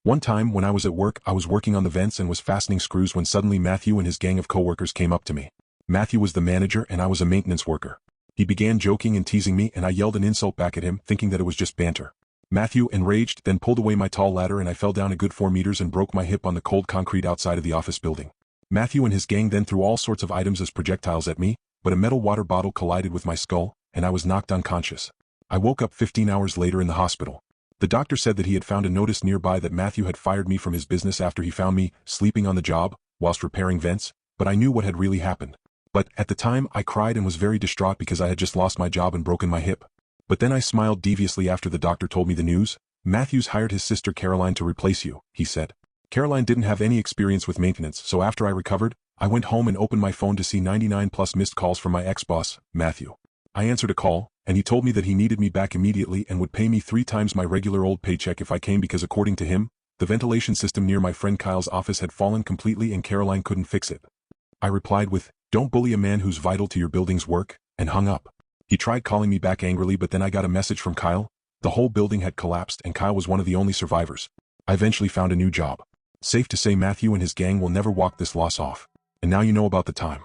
One time when I was at work, I was working on the vents and was fastening screws when suddenly Matthew and his gang of coworkers came up to me. Matthew was the manager and I was a maintenance worker. He began joking and teasing me and I yelled an insult back at him, thinking that it was just banter. Matthew, enraged, then pulled away my tall ladder and I fell down a good 4 meters and broke my hip on the cold concrete outside of the office building. Matthew and his gang then threw all sorts of items as projectiles at me, but a metal water bottle collided with my skull, and I was knocked unconscious. I woke up 15 hours later in the hospital. The doctor said that he had found a notice nearby that Matthew had fired me from his business after he found me sleeping on the job whilst repairing vents, but I knew what had really happened. But at the time I cried and was very distraught because I had just lost my job and broken my hip. But then I smiled deviously after the doctor told me the news. Matthew's hired his sister Caroline to replace you, he said. Caroline didn't have any experience with maintenance, so after I recovered, I went home and opened my phone to see 99 plus missed calls from my ex-boss, Matthew. I answered a call, and he told me that he needed me back immediately and would pay me 3 times my regular old paycheck if I came because according to him, the ventilation system near my friend Kyle's office had fallen completely and Caroline couldn't fix it. I replied with, "Don't bully a man who's vital to your building's work," and hung up. He tried calling me back angrily but then I got a message from Kyle. The whole building had collapsed and Kyle was one of the only survivors. I eventually found a new job. Safe to say Matthew and his gang will never walk this loss off. And now you know about the time.